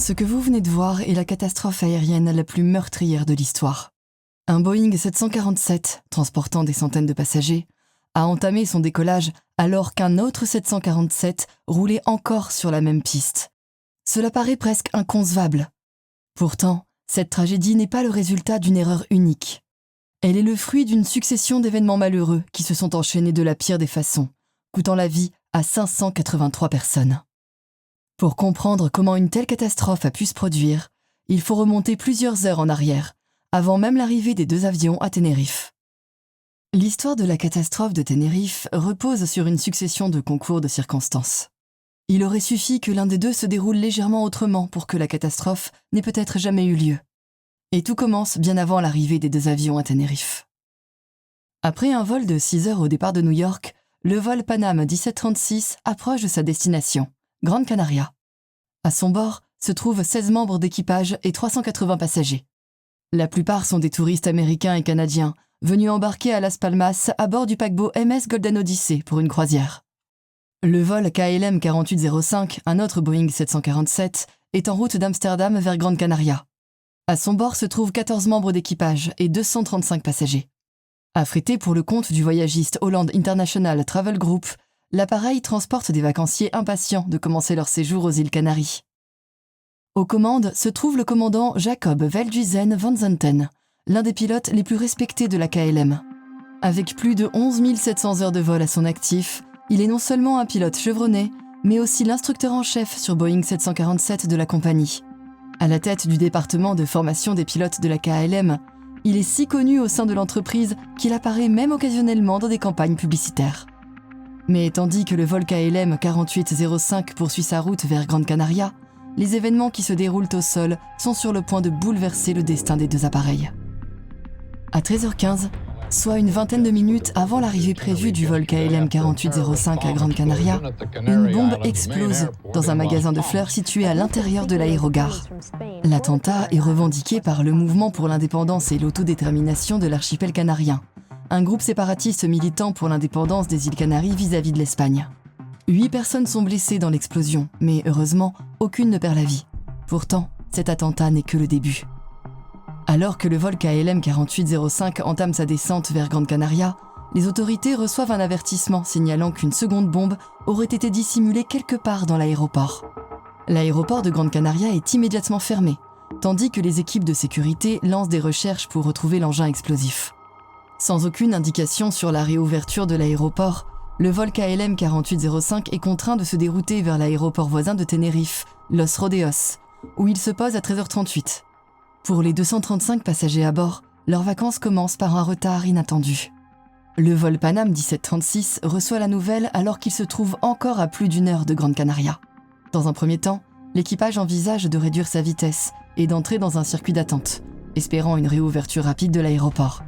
Ce que vous venez de voir est la catastrophe aérienne la plus meurtrière de l'histoire. Un Boeing 747, transportant des centaines de passagers, a entamé son décollage alors qu'un autre 747 roulait encore sur la même piste. Cela paraît presque inconcevable. Pourtant, cette tragédie n'est pas le résultat d'une erreur unique. Elle est le fruit d'une succession d'événements malheureux qui se sont enchaînés de la pire des façons, coûtant la vie à 583 personnes. Pour comprendre comment une telle catastrophe a pu se produire, il faut remonter plusieurs heures en arrière, avant même l'arrivée des deux avions à Tenerife. L'histoire de la catastrophe de Tenerife repose sur une succession de concours de circonstances. Il aurait suffi que l'un des deux se déroule légèrement autrement pour que la catastrophe n'ait peut-être jamais eu lieu. Et tout commence bien avant l'arrivée des deux avions à Tenerife. Après un vol de 6 heures au départ de New York, le vol Panam 1736 approche de sa destination, Grande Canaria. À son bord se trouvent 16 membres d'équipage et 380 passagers. La plupart sont des touristes américains et canadiens, venus embarquer à Las Palmas à bord du paquebot MS Golden Odyssey pour une croisière. Le vol KLM 4805, un autre Boeing 747, est en route d'Amsterdam vers Grande Canaria. À son bord se trouvent 14 membres d'équipage et 235 passagers. Affrété pour le compte du voyagiste Holland International Travel Group, l'appareil transporte des vacanciers impatients de commencer leur séjour aux îles Canaries. Aux commandes se trouve le commandant Jacob Veldhuizen van Zanten, l'un des pilotes les plus respectés de la KLM. Avec plus de 11 700 heures de vol à son actif, il est non seulement un pilote chevronné, mais aussi l'instructeur en chef sur Boeing 747 de la compagnie. À la tête du département de formation des pilotes de la KLM, il est si connu au sein de l'entreprise qu'il apparaît même occasionnellement dans des campagnes publicitaires. Mais tandis que le vol KLM 4805 poursuit sa route vers Grande Canaria, les événements qui se déroulent au sol sont sur le point de bouleverser le destin des deux appareils. À 13h15, soit une vingtaine de minutes avant l'arrivée prévue du vol KLM 4805 à Grande Canaria, une bombe explose dans un magasin de fleurs situé à l'intérieur de l'aérogare. L'attentat est revendiqué par le Mouvement pour l'indépendance et l'autodétermination de l'archipel canarien, un groupe séparatiste militant pour l'indépendance des îles Canaries vis-à-vis de l'Espagne. 8 personnes sont blessées dans l'explosion, mais heureusement, aucune ne perd la vie. Pourtant, cet attentat n'est que le début. Alors que le vol KLM 4805 entame sa descente vers Grande Canaria, les autorités reçoivent un avertissement signalant qu'une seconde bombe aurait été dissimulée quelque part dans l'aéroport. L'aéroport de Grande Canaria est immédiatement fermé, tandis que les équipes de sécurité lancent des recherches pour retrouver l'engin explosif. Sans aucune indication sur la réouverture de l'aéroport, le vol KLM 4805 est contraint de se dérouter vers l'aéroport voisin de Tenerife, Los Rodeos, où il se pose à 13h38. Pour les 235 passagers à bord, leurs vacances commencent par un retard inattendu. Le vol Panam 1736 reçoit la nouvelle alors qu'il se trouve encore à plus d'1 heure de Grande Canaria. Dans un premier temps, l'équipage envisage de réduire sa vitesse et d'entrer dans un circuit d'attente, espérant une réouverture rapide de l'aéroport.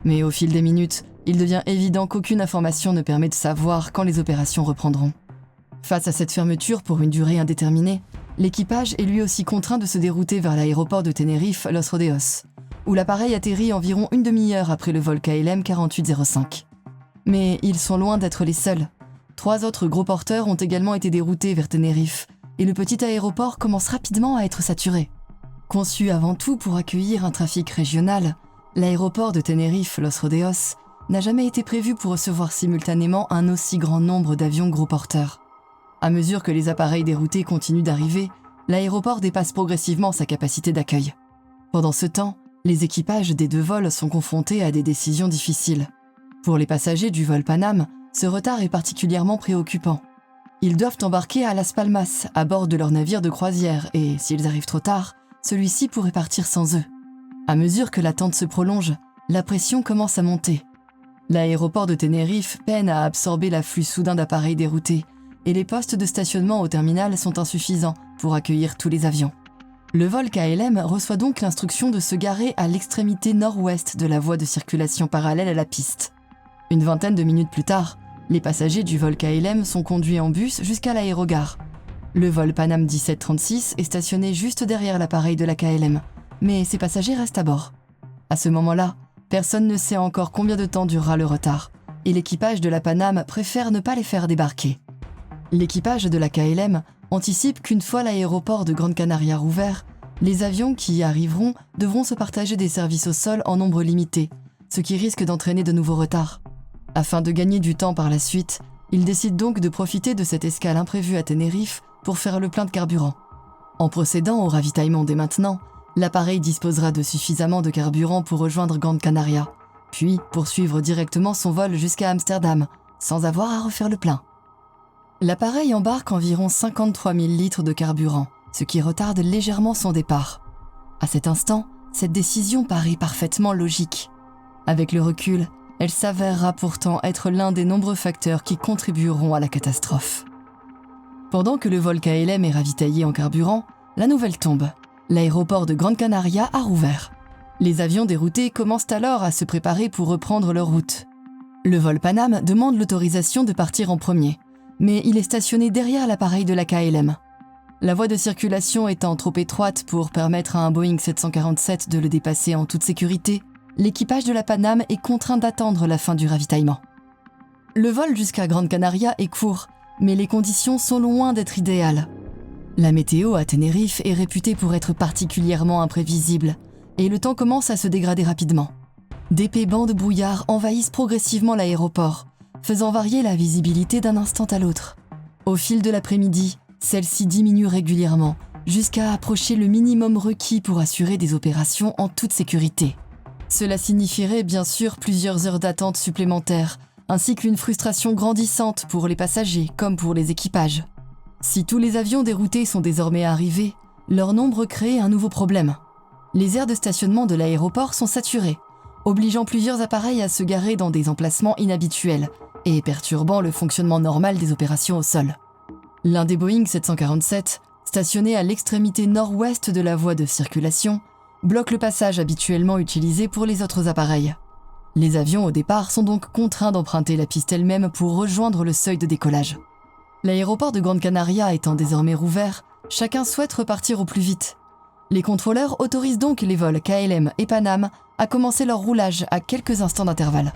Mais au fil des minutes, il devient évident qu'aucune information ne permet de savoir quand les opérations reprendront. Face à cette fermeture pour une durée indéterminée, l'équipage est lui aussi contraint de se dérouter vers l'aéroport de Tenerife, Los Rodeos, où l'appareil atterrit environ une demi-heure après le vol KLM 4805. Mais ils sont loin d'être les seuls. 3 autres gros porteurs ont également été déroutés vers Tenerife, et le petit aéroport commence rapidement à être saturé. Conçu avant tout pour accueillir un trafic régional, l'aéroport de Tenerife, Los Rodeos, n'a jamais été prévu pour recevoir simultanément un aussi grand nombre d'avions gros porteurs. À mesure que les appareils déroutés continuent d'arriver, l'aéroport dépasse progressivement sa capacité d'accueil. Pendant ce temps, les équipages des 2 vols sont confrontés à des décisions difficiles. Pour les passagers du vol Panam, ce retard est particulièrement préoccupant. Ils doivent embarquer à Las Palmas à bord de leur navire de croisière et, s'ils arrivent trop tard, celui-ci pourrait partir sans eux. À mesure que l'attente se prolonge, la pression commence à monter. L'aéroport de Tenerife peine à absorber l'afflux soudain d'appareils déroutés et les postes de stationnement au terminal sont insuffisants pour accueillir tous les avions. Le vol KLM reçoit donc l'instruction de se garer à l'extrémité nord-ouest de la voie de circulation parallèle à la piste. Une vingtaine de minutes plus tard, les passagers du vol KLM sont conduits en bus jusqu'à l'aérogare. Le vol Panam 1736 est stationné juste derrière l'appareil de la KLM, mais ses passagers restent à bord. À ce moment-là, personne ne sait encore combien de temps durera le retard, et l'équipage de la Panam préfère ne pas les faire débarquer. L'équipage de la KLM anticipe qu'une fois l'aéroport de Grande Canaria rouvert, les avions qui y arriveront devront se partager des services au sol en nombre limité, ce qui risque d'entraîner de nouveaux retards. Afin de gagner du temps par la suite, ils décident donc de profiter de cette escale imprévue à Tenerife pour faire le plein de carburant. En procédant au ravitaillement dès maintenant, l'appareil disposera de suffisamment de carburant pour rejoindre Grande Canaria, puis poursuivre directement son vol jusqu'à Amsterdam, sans avoir à refaire le plein. L'appareil embarque environ 53 000 litres de carburant, ce qui retarde légèrement son départ. À cet instant, cette décision paraît parfaitement logique. Avec le recul, elle s'avérera pourtant être l'un des nombreux facteurs qui contribueront à la catastrophe. Pendant que le vol KLM est ravitaillé en carburant, la nouvelle tombe. L'aéroport de Grande Canaria a rouvert. Les avions déroutés commencent alors à se préparer pour reprendre leur route. Le vol Panam demande l'autorisation de partir en premier, mais il est stationné derrière l'appareil de la KLM. La voie de circulation étant trop étroite pour permettre à un Boeing 747 de le dépasser en toute sécurité, l'équipage de la Panam est contraint d'attendre la fin du ravitaillement. Le vol jusqu'à Grande Canaria est court, mais les conditions sont loin d'être idéales. La météo à Tenerife est réputée pour être particulièrement imprévisible, et le temps commence à se dégrader rapidement. D'épais bancs de brouillard envahissent progressivement l'aéroport, faisant varier la visibilité d'un instant à l'autre. Au fil de l'après-midi, celle-ci diminue régulièrement, jusqu'à approcher le minimum requis pour assurer des opérations en toute sécurité. Cela signifierait bien sûr plusieurs heures d'attente supplémentaires, ainsi qu'une frustration grandissante pour les passagers comme pour les équipages. Si tous les avions déroutés sont désormais arrivés, leur nombre crée un nouveau problème. Les aires de stationnement de l'aéroport sont saturées, obligeant plusieurs appareils à se garer dans des emplacements inhabituels et perturbant le fonctionnement normal des opérations au sol. L'un des Boeing 747, stationné à l'extrémité nord-ouest de la voie de circulation, bloque le passage habituellement utilisé pour les autres appareils. Les avions au départ sont donc contraints d'emprunter la piste elle-même pour rejoindre le seuil de décollage. L'aéroport de Grande Canaria étant désormais rouvert, chacun souhaite repartir au plus vite. Les contrôleurs autorisent donc les vols KLM et Panam à commencer leur roulage à quelques instants d'intervalle.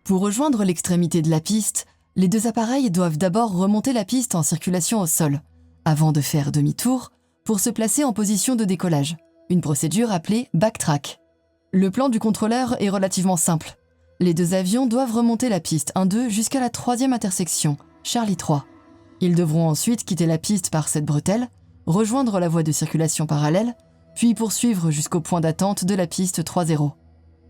Pour rejoindre l'extrémité de la piste, les deux appareils doivent d'abord remonter la piste en circulation au sol, avant de faire demi-tour pour se placer en position de décollage, une procédure appelée backtrack. Le plan du contrôleur est relativement simple. Les deux avions doivent remonter la piste 1-2 jusqu'à la 3e intersection, Charlie 3. Ils devront ensuite quitter la piste par cette bretelle, rejoindre la voie de circulation parallèle, puis poursuivre jusqu'au point d'attente de la piste 3-0.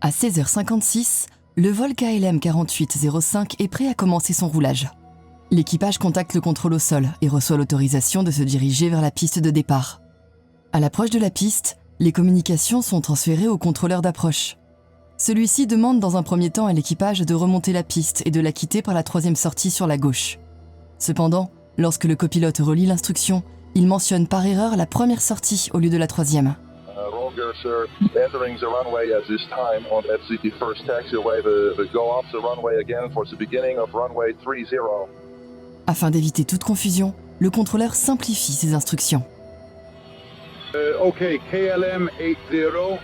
À 16h56, le vol KLM 4805 est prêt à commencer son roulage. L'équipage contacte le contrôle au sol et reçoit l'autorisation de se diriger vers la piste de départ. À l'approche de la piste, les communications sont transférées au contrôleur d'approche. Celui-ci demande dans un premier temps à l'équipage de remonter la piste et de la quitter par la 3e sortie sur la gauche. Cependant, lorsque le copilote relit l'instruction, il mentionne par erreur la première sortie au lieu de la 3e. Roger, sir. Entering the runway at this time on at the first taxiway, go off the runway again for the beginning of runway 30. Afin d'éviter toute confusion, le contrôleur simplifie ses instructions. Okay, KLM 80,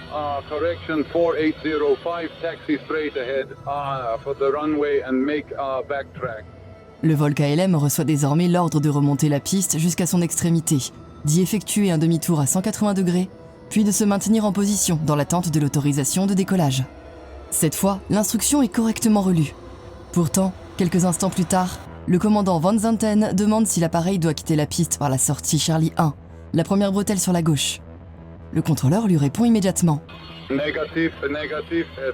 correction 4805, taxi straight ahead for the runway and make backtrack. Le vol KLM reçoit désormais l'ordre de remonter la piste jusqu'à son extrémité, d'y effectuer un demi-tour à 180 degrés, puis de se maintenir en position dans l'attente de l'autorisation de décollage. Cette fois, l'instruction est correctement relue. Pourtant, quelques instants plus tard, le commandant Van Zanten demande si l'appareil doit quitter la piste par la sortie Charlie 1, la première bretelle sur la gauche. Le contrôleur lui répond immédiatement. Negative,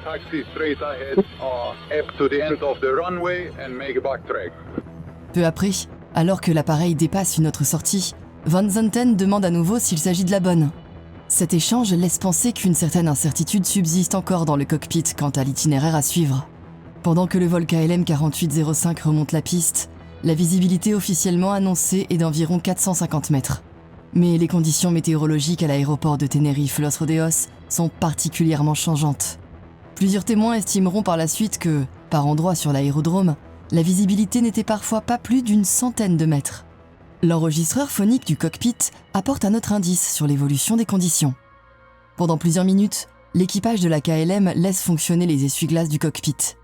taxi straight ahead, up to the end of the runway and make backtrack. Peu après, alors que l'appareil dépasse une autre sortie, Van Zanten demande à nouveau s'il s'agit de la bonne. Cet échange laisse penser qu'une certaine incertitude subsiste encore dans le cockpit quant à l'itinéraire à suivre. Pendant que le vol KLM 4805 remonte la piste, la visibilité officiellement annoncée est d'environ 450 mètres. Mais les conditions météorologiques à l'aéroport de Tenerife-Los Rodeos sont particulièrement changeantes. Plusieurs témoins estimeront par la suite que, par endroits sur l'aérodrome, la visibilité n'était parfois pas plus d'une centaine de mètres. L'enregistreur phonique du cockpit apporte un autre indice sur l'évolution des conditions. Pendant plusieurs minutes, l'équipage de la KLM laisse fonctionner les essuie-glaces du cockpit.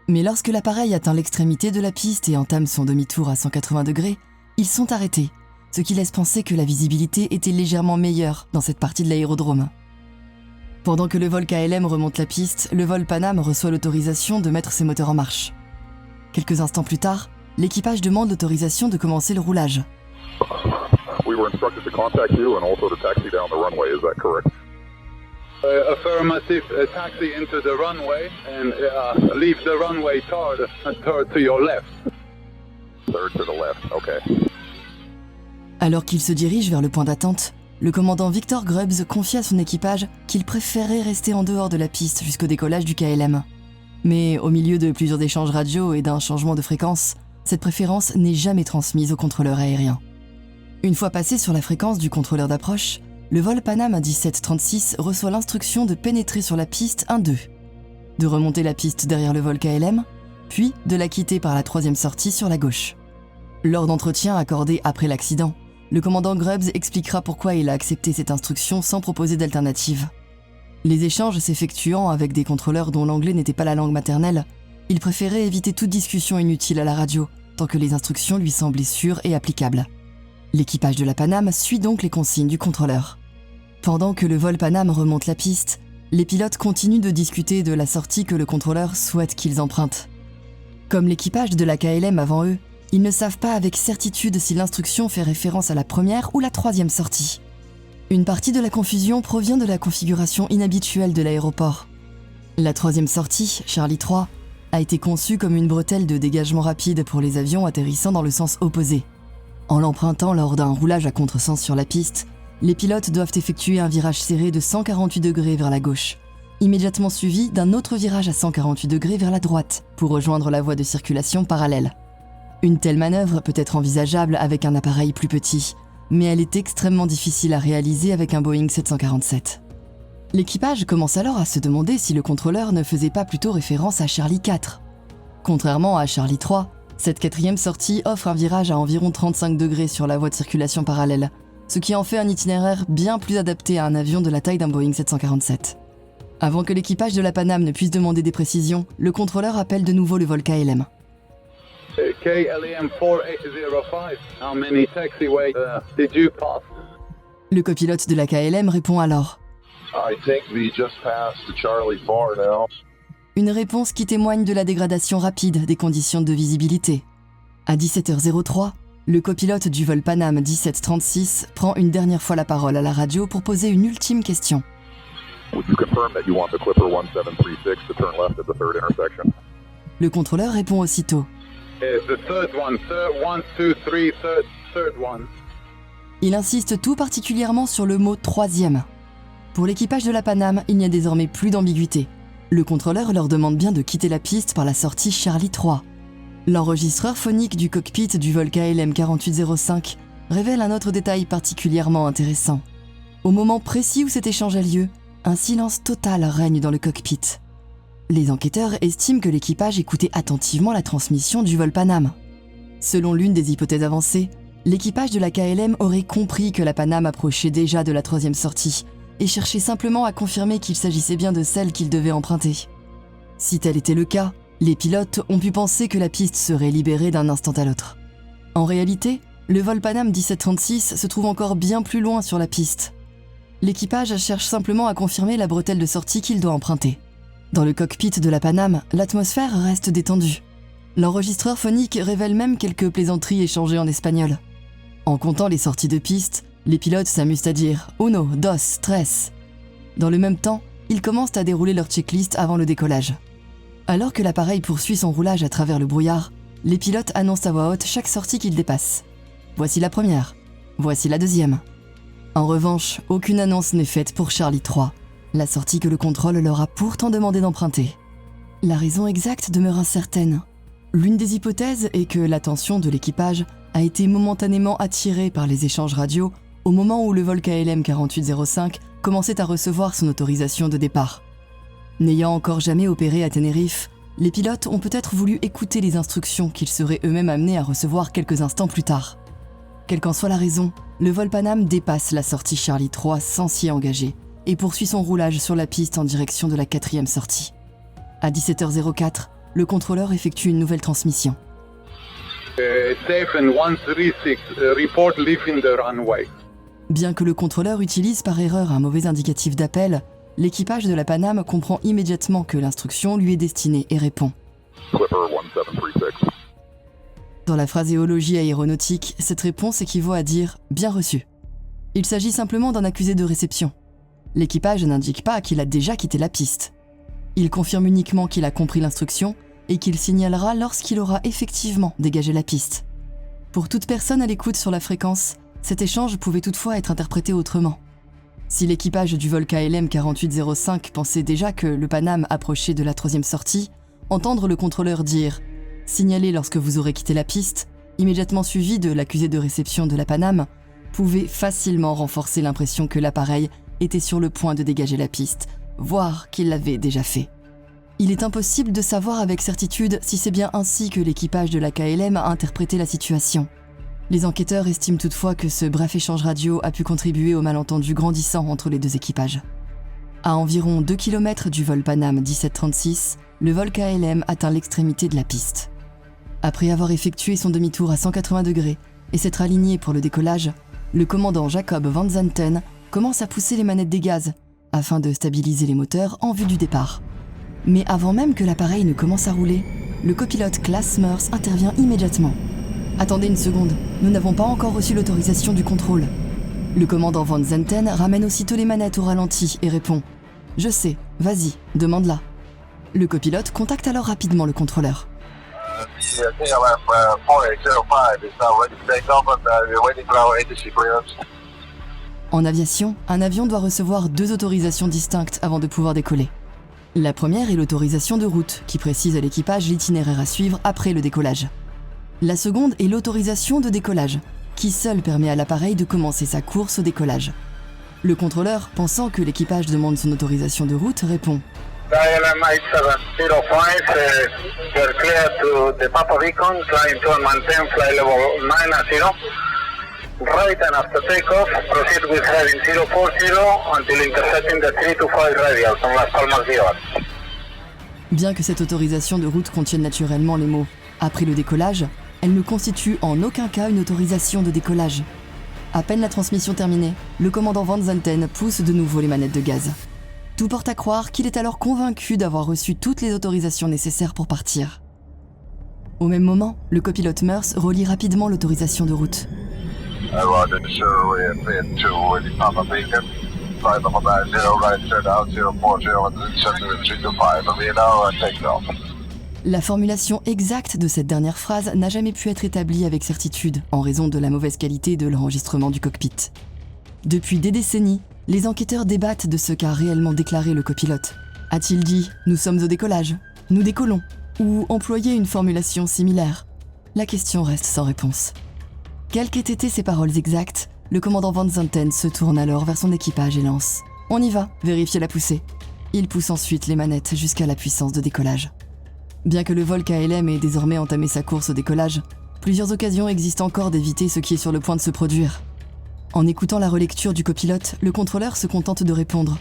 Mais lorsque l'appareil atteint l'extrémité de la piste et entame son demi-tour à 180 degrés, ils sont arrêtés, ce qui laisse penser que la visibilité était légèrement meilleure dans cette partie de l'aérodrome. Pendant que le vol KLM remonte la piste, le vol Panam reçoit l'autorisation de mettre ses moteurs en marche. Quelques instants plus tard, l'équipage demande l'autorisation de commencer le roulage. We were instructed to contact you and also to taxi down the runway, is that correct? Affirmative, taxi into the runway and leave the runway third to your left. Third to the left, okay. Alors qu'il se dirige vers le point d'attente, le commandant Victor Grubbs confie à son équipage qu'il préférait rester en dehors de la piste jusqu'au décollage du KLM. Mais au milieu de plusieurs échanges radio et d'un changement de fréquence, cette préférence n'est jamais transmise au contrôleur aérien. Une fois passé sur la fréquence du contrôleur d'approche, le vol Panam 1736 reçoit l'instruction de pénétrer sur la piste 1-2, de remonter la piste derrière le vol KLM, puis de la quitter par la troisième sortie sur la gauche. Lors d'entretiens accordés après l'accident, le commandant Grubbs expliquera pourquoi il a accepté cette instruction sans proposer d'alternative. Les échanges s'effectuant avec des contrôleurs dont l'anglais n'était pas la langue maternelle, il préférait éviter toute discussion inutile à la radio, tant que les instructions lui semblaient sûres et applicables. L'équipage de la Panam suit donc les consignes du contrôleur. Pendant que le vol Panam remonte la piste, les pilotes continuent de discuter de la sortie que le contrôleur souhaite qu'ils empruntent. Comme l'équipage de la KLM avant eux, ils ne savent pas avec certitude si l'instruction fait référence à la première ou la troisième sortie. Une partie de la confusion provient de la configuration inhabituelle de l'aéroport. La troisième sortie, Charlie 3, a été conçue comme une bretelle de dégagement rapide pour les avions atterrissant dans le sens opposé. En l'empruntant lors d'un roulage à contresens sur la piste, les pilotes doivent effectuer un virage serré de 148 degrés vers la gauche, immédiatement suivi d'un autre virage à 148 degrés vers la droite pour rejoindre la voie de circulation parallèle. Une telle manœuvre peut être envisageable avec un appareil plus petit, mais elle est extrêmement difficile à réaliser avec un Boeing 747. L'équipage commence alors à se demander si le contrôleur ne faisait pas plutôt référence à Charlie 4. Contrairement à Charlie 3, cette quatrième sortie offre un virage à environ 35 degrés sur la voie de circulation parallèle, ce qui en fait un itinéraire bien plus adapté à un avion de la taille d'un Boeing 747. Avant que l'équipage de la Panam ne puisse demander des précisions, le contrôleur appelle de nouveau le vol KLM. KLM 4805, how many taxiways did you pass? Le copilote de la KLM répond alors. I think we just passed Charlie 4 now. Une réponse qui témoigne de la dégradation rapide des conditions de visibilité. À 17h03, le copilote du vol Panam 1736 prend une dernière fois la parole à la radio pour poser une ultime question. Would you confirm that you want the Clipper 1736 to turn left at the third intersection? Le contrôleur répond aussitôt. The third one, third one. Il insiste tout particulièrement sur le mot « troisième ». Pour l'équipage de la Panam, il n'y a désormais plus d'ambiguïté. Le contrôleur leur demande bien de quitter la piste par la sortie Charlie 3. L'enregistreur phonique du cockpit du vol KLM 4805 révèle un autre détail particulièrement intéressant. Au moment précis où cet échange a lieu, un silence total règne dans le cockpit. Les enquêteurs estiment que l'équipage écoutait attentivement la transmission du vol Panam. Selon l'une des hypothèses avancées, l'équipage de la KLM aurait compris que la Panam approchait déjà de la troisième sortie et cherchait simplement à confirmer qu'il s'agissait bien de celle qu'il devait emprunter. Si tel était le cas, les pilotes ont pu penser que la piste serait libérée d'un instant à l'autre. En réalité, le vol Panam 1736 se trouve encore bien plus loin sur la piste. L'équipage cherche simplement à confirmer la bretelle de sortie qu'il doit emprunter. Dans le cockpit de la Panam, l'atmosphère reste détendue. L'enregistreur phonique révèle même quelques plaisanteries échangées en espagnol. En comptant les sorties de piste, les pilotes s'amusent à dire « uno, dos, tres ». Dans le même temps, ils commencent à dérouler leur checklist avant le décollage. Alors que l'appareil poursuit son roulage à travers le brouillard, les pilotes annoncent à voix haute chaque sortie qu'ils dépassent. Voici la première. Voici la deuxième. En revanche, aucune annonce n'est faite pour Charlie 3, la sortie que le contrôle leur a pourtant demandé d'emprunter. La raison exacte demeure incertaine. L'une des hypothèses est que l'attention de l'équipage a été momentanément attirée par les échanges radio au moment où le vol KLM 4805 commençait à recevoir son autorisation de départ. N'ayant encore jamais opéré à Tenerife, les pilotes ont peut-être voulu écouter les instructions qu'ils seraient eux-mêmes amenés à recevoir quelques instants plus tard. Quelle qu'en soit la raison, le vol Panam dépasse la sortie Charlie 3 sans s'y engager, et poursuit son roulage sur la piste en direction de la 4e sortie. À 17h04, le contrôleur effectue une nouvelle transmission. Safe and 136, report leaving the runway. Bien que le contrôleur utilise par erreur un mauvais indicatif d'appel, l'équipage de la Paname comprend immédiatement que l'instruction lui est destinée et répond. Clipper 1736. Dans la phraséologie aéronautique, cette réponse équivaut à dire « bien reçu ». Il s'agit simplement d'un accusé de réception. L'équipage n'indique pas qu'il a déjà quitté la piste. Il confirme uniquement qu'il a compris l'instruction et qu'il signalera lorsqu'il aura effectivement dégagé la piste. Pour toute personne à l'écoute sur la fréquence, cet échange pouvait toutefois être interprété autrement. Si l'équipage du vol KLM 4805 pensait déjà que le Paname approchait de la 3e sortie, entendre le contrôleur dire « signalez lorsque vous aurez quitté la piste », immédiatement suivi de l'accusé de réception de la Paname, pouvait facilement renforcer l'impression que l'appareil était sur le point de dégager la piste, voire qu'il l'avait déjà fait. Il est impossible de savoir avec certitude si c'est bien ainsi que l'équipage de la KLM a interprété la situation. Les enquêteurs estiment toutefois que ce bref échange radio a pu contribuer au malentendu grandissant entre les deux équipages. À environ 2 km du vol Paname 1736, le vol KLM atteint l'extrémité de la piste. Après avoir effectué son demi-tour à 180 degrés et s'être aligné pour le décollage, le commandant Jacob Van Zanten commence à pousser les manettes des gaz afin de stabiliser les moteurs en vue du départ. Mais avant même que l'appareil ne commence à rouler, le copilote Klaas Smeurs intervient immédiatement. « Attendez une seconde, nous n'avons pas encore reçu l'autorisation du contrôle. » Le commandant Van Zanten ramène aussitôt les manettes au ralenti et répond « Je sais, vas-y, demande-la. » Le copilote contacte alors rapidement le contrôleur. En aviation, un avion doit recevoir 2 autorisations distinctes avant de pouvoir décoller. La première est l'autorisation de route, qui précise à l'équipage l'itinéraire à suivre après le décollage. La seconde est l'autorisation de décollage, qui seule permet à l'appareil de commencer sa course au décollage. Le contrôleur, pensant que l'équipage demande son autorisation de route, répond KLM 8705, you're clear to the Papa Beacon, climb to and maintain flight level 9 at 0. Right and after takeoff, proceed with heading 040 until intercepting the 325 radial from Las Palmas de Gran. Bien que cette autorisation de route contienne naturellement les mots « après le décollage », elle ne constitue en aucun cas une autorisation de décollage. À peine la transmission terminée, le commandant Van Zanten pousse de nouveau les manettes de gaz. Tout porte à croire qu'il est alors convaincu d'avoir reçu toutes les autorisations nécessaires pour partir. Au même moment, le copilote Meurs relie rapidement l'autorisation de route. La formulation exacte de cette dernière phrase n'a jamais pu être établie avec certitude en raison de la mauvaise qualité de l'enregistrement du cockpit. Depuis des décennies, les enquêteurs débattent de ce qu'a réellement déclaré le copilote. A-t-il dit « nous sommes au décollage »,« nous décollons » ou employé une formulation similaire? La question reste sans réponse. Quelles qu'aient été ses paroles exactes, le commandant Van Zanten se tourne alors vers son équipage et lance « On y va, vérifiez la poussée ». Il pousse ensuite les manettes jusqu'à la puissance de décollage. Bien que le vol KLM ait désormais entamé sa course au décollage, plusieurs occasions existent encore d'éviter ce qui est sur le point de se produire. En écoutant la relecture du copilote, le contrôleur se contente de répondre.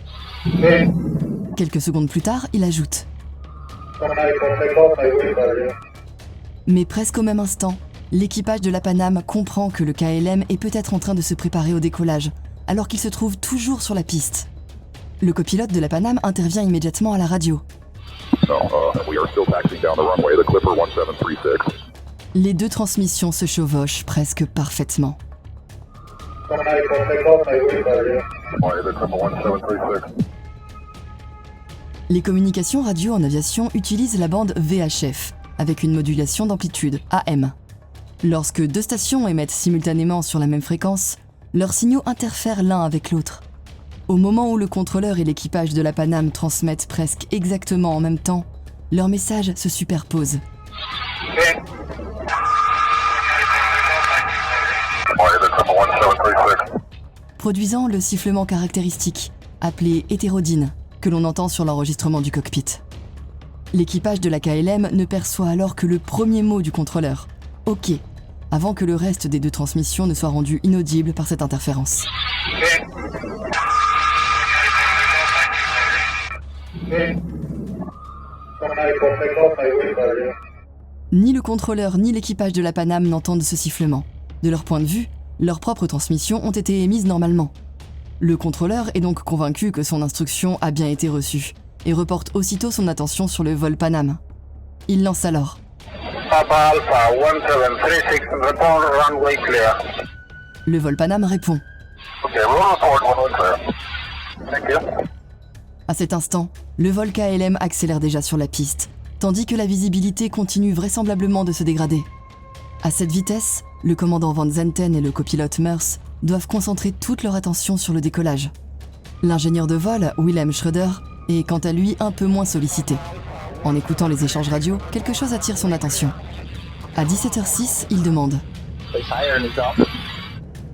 Quelques secondes plus tard, il ajoute. Mais presque au même instant, l'équipage de la Paname comprend que le KLM est peut-être en train de se préparer au décollage, alors qu'il se trouve toujours sur la piste. Le copilote de la Paname intervient immédiatement à la radio. Les deux transmissions se chevauchent presque parfaitement. Les communications radio en aviation utilisent la bande VHF, avec une modulation d'amplitude, AM. Lorsque 2 stations émettent simultanément sur la même fréquence, leurs signaux interfèrent l'un avec l'autre. Au moment où le contrôleur et l'équipage de la Paname transmettent presque exactement en même temps, leurs messages se superposent. Produisant le sifflement caractéristique, appelé hétérodyne, que l'on entend sur l'enregistrement du cockpit. L'équipage de la KLM ne perçoit alors que le premier mot du contrôleur, « OK », avant que le reste des 2 transmissions ne soit rendu inaudible par cette interférence. Ni le contrôleur ni l'équipage de la Pan Am n'entendent ce sifflement. De leur point de vue, leurs propres transmissions ont été émises normalement. Le contrôleur est donc convaincu que son instruction a bien été reçue et reporte aussitôt son attention sur le vol Pan Am. Il lance alors. Papa Alpha 1736, report runway clear. Le vol Pan Am répond. Okay, roll report runway clear. Thank you. À cet instant, le vol KLM accélère déjà sur la piste, tandis que la visibilité continue vraisemblablement de se dégrader. À cette vitesse, le commandant Van Zenten et le copilote Meurs doivent concentrer toute leur attention sur le décollage. L'ingénieur de vol, Wilhelm Schröder, est quant à lui un peu moins sollicité. En écoutant les échanges radio, quelque chose attire son attention. À 17h06, il demande.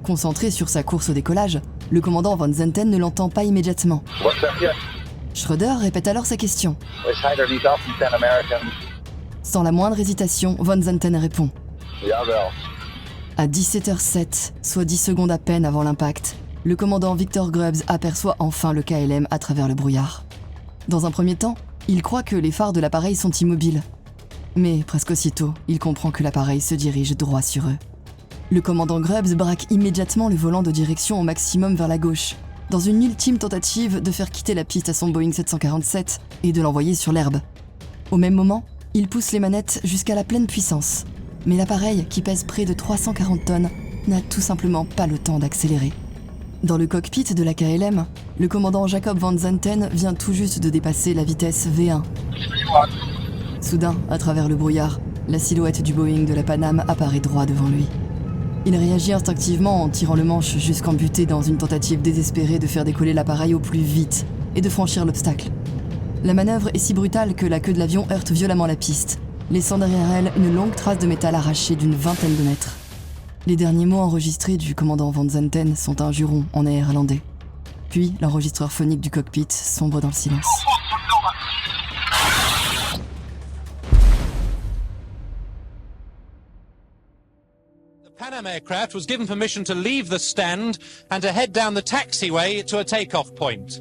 Concentré sur sa course au décollage, le commandant Van Zenten ne l'entend pas immédiatement. Schröder répète alors sa question. Sans la moindre hésitation, Van Zenten répond. À 17h07, soit 10 secondes à peine avant l'impact, le commandant Victor Grubbs aperçoit enfin le KLM à travers le brouillard. Dans un premier temps, il croit que les phares de l'appareil sont immobiles. Mais presque aussitôt, il comprend que l'appareil se dirige droit sur eux. Le commandant Grubbs braque immédiatement le volant de direction au maximum vers la gauche, dans une ultime tentative de faire quitter la piste à son Boeing 747 et de l'envoyer sur l'herbe. Au même moment, il pousse les manettes jusqu'à la pleine puissance. Mais l'appareil, qui pèse près de 340 tonnes, n'a tout simplement pas le temps d'accélérer. Dans le cockpit de la KLM, le commandant Jacob Van Zenten vient tout juste de dépasser la vitesse V1. Soudain, à travers le brouillard, la silhouette du Boeing de la Pan Am apparaît droit devant lui. Il réagit instinctivement en tirant le manche jusqu'en butée dans une tentative désespérée de faire décoller l'appareil au plus vite et de franchir l'obstacle. La manœuvre est si brutale que la queue de l'avion heurte violemment la piste, laissant derrière elle une longue trace de métal arraché d'une vingtaine de mètres. Les derniers mots enregistrés du commandant Van Zenten sont un juron en néerlandais. Puis l'enregistreur phonique du cockpit sombre dans le silence. The Pan Am aircraft was given permission to leave the stand and to head down the taxiway to a takeoff point.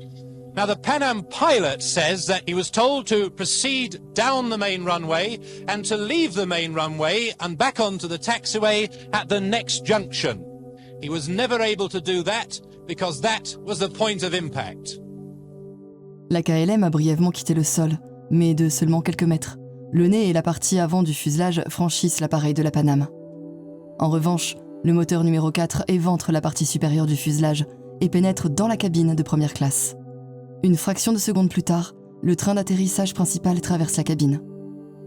Now, the Pan Am pilot says that he was told to proceed down the main runway and to leave the main runway and back onto the taxiway at the next junction. He was never able to do that because that was the point of impact. La KLM a brièvement quitté le sol, mais de seulement quelques mètres. Le nez et la partie avant du fuselage franchissent l'appareil de la Pan Am. En revanche, le moteur numéro 4 éventre la partie supérieure du fuselage et pénètre dans la cabine de première classe. Une fraction de seconde plus tard, le train d'atterrissage principal traverse la cabine,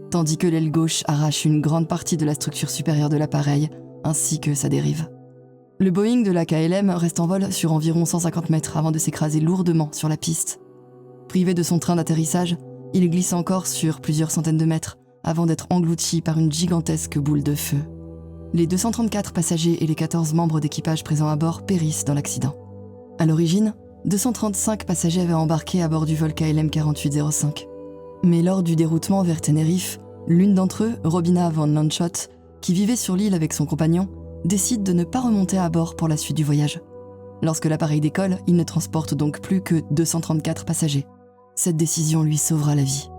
tandis que l'aile gauche arrache une grande partie de la structure supérieure de l'appareil, ainsi que sa dérive. Le Boeing de la KLM reste en vol sur environ 150 mètres avant de s'écraser lourdement sur la piste. Privé de son train d'atterrissage, il glisse encore sur plusieurs centaines de mètres avant d'être englouti par une gigantesque boule de feu. Les 234 passagers et les 14 membres d'équipage présents à bord périssent dans l'accident. À l'origine, 235 passagers avaient embarqué à bord du vol KLM 4805. Mais lors du déroutement vers Tenerife, l'une d'entre eux, Robina Van Lanschot, qui vivait sur l'île avec son compagnon, décide de ne pas remonter à bord pour la suite du voyage. Lorsque l'appareil décolle, il ne transporte donc plus que 234 passagers. Cette décision lui sauvera la vie.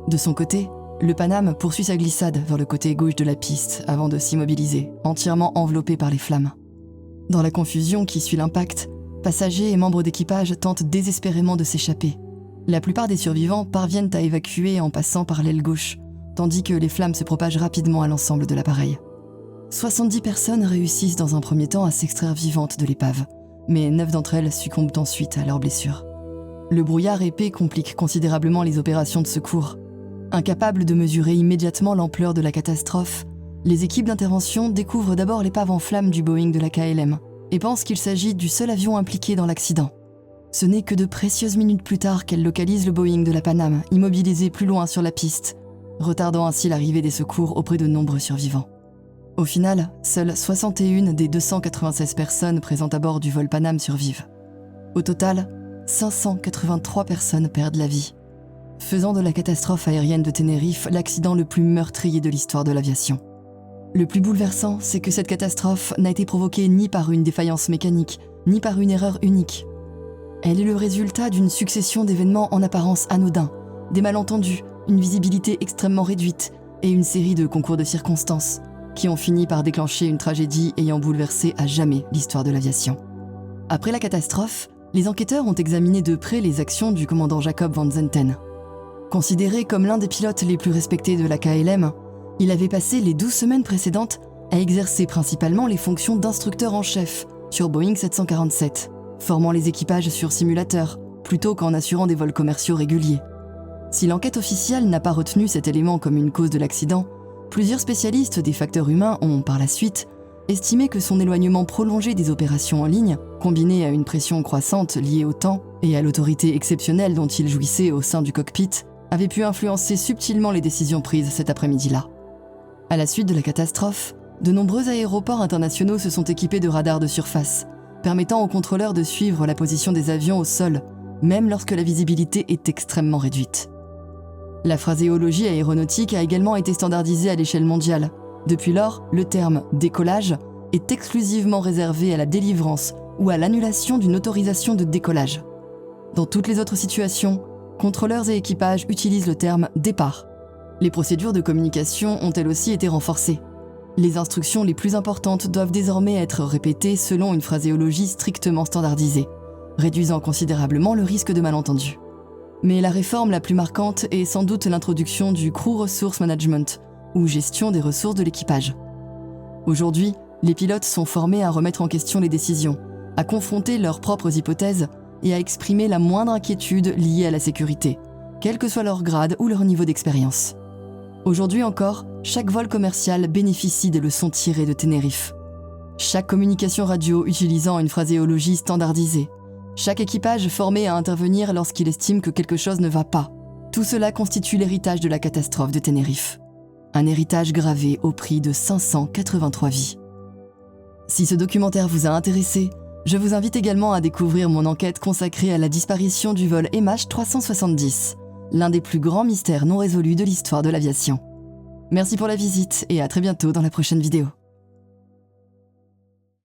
De son côté, le Pan Am poursuit sa glissade vers le côté gauche de la piste avant de s'immobiliser, entièrement enveloppé par les flammes. Dans la confusion qui suit l'impact, passagers et membres d'équipage tentent désespérément de s'échapper. La plupart des survivants parviennent à évacuer en passant par l'aile gauche, tandis que les flammes se propagent rapidement à l'ensemble de l'appareil. 70 personnes réussissent dans un premier temps à s'extraire vivantes de l'épave, mais 9 d'entre elles succombent ensuite à leurs blessures. Le brouillard épais complique considérablement les opérations de secours. Incapables de mesurer immédiatement l'ampleur de la catastrophe, les équipes d'intervention découvrent d'abord l'épave en flammes du Boeing de la KLM et pensent qu'il s'agit du seul avion impliqué dans l'accident. Ce n'est que de précieuses minutes plus tard qu'elles localisent le Boeing de la Pan Am, immobilisé plus loin sur la piste, retardant ainsi l'arrivée des secours auprès de nombreux survivants. Au final, seules 61 des 296 personnes présentes à bord du vol Pan Am survivent. Au total, 583 personnes perdent la vie, faisant de la catastrophe aérienne de Tenerife l'accident le plus meurtrier de l'histoire de l'aviation. Le plus bouleversant, c'est que cette catastrophe n'a été provoquée ni par une défaillance mécanique, ni par une erreur unique. Elle est le résultat d'une succession d'événements en apparence anodins, des malentendus, une visibilité extrêmement réduite et une série de concours de circonstances qui ont fini par déclencher une tragédie ayant bouleversé à jamais l'histoire de l'aviation. Après la catastrophe, les enquêteurs ont examiné de près les actions du commandant Jacob Van Zenten. Considéré comme l'un des pilotes les plus respectés de la KLM, il avait passé les 12 semaines précédentes à exercer principalement les fonctions d'instructeur en chef sur Boeing 747, formant les équipages sur simulateur, plutôt qu'en assurant des vols commerciaux réguliers. Si l'enquête officielle n'a pas retenu cet élément comme une cause de l'accident, plusieurs spécialistes des facteurs humains ont, par la suite, estimé que son éloignement prolongé des opérations en ligne, combiné à une pression croissante liée au temps et à l'autorité exceptionnelle dont il jouissait au sein du cockpit, avait pu influencer subtilement les décisions prises cet après-midi-là. À la suite de la catastrophe, de nombreux aéroports internationaux se sont équipés de radars de surface, permettant aux contrôleurs de suivre la position des avions au sol, même lorsque la visibilité est extrêmement réduite. La phraséologie aéronautique a également été standardisée à l'échelle mondiale. Depuis lors, le terme « décollage » est exclusivement réservé à la délivrance ou à l'annulation d'une autorisation de décollage. Dans toutes les autres situations, contrôleurs et équipages utilisent le terme « départ ». Les procédures de communication ont elles aussi été renforcées. Les instructions les plus importantes doivent désormais être répétées selon une phraséologie strictement standardisée, réduisant considérablement le risque de malentendu. Mais la réforme la plus marquante est sans doute l'introduction du Crew Resource Management, ou gestion des ressources de l'équipage. Aujourd'hui, les pilotes sont formés à remettre en question les décisions, à confronter leurs propres hypothèses et à exprimer la moindre inquiétude liée à la sécurité, quel que soit leur grade ou leur niveau d'expérience. Aujourd'hui encore, chaque vol commercial bénéficie des leçons tirées de Tenerife. Chaque communication radio utilisant une phraséologie standardisée. Chaque équipage formé à intervenir lorsqu'il estime que quelque chose ne va pas. Tout cela constitue l'héritage de la catastrophe de Tenerife. Un héritage gravé au prix de 583 vies. Si ce documentaire vous a intéressé, je vous invite également à découvrir mon enquête consacrée à la disparition du vol MH370, l'un des plus grands mystères non résolus de l'histoire de l'aviation. Merci pour la visite et à très bientôt dans la prochaine vidéo.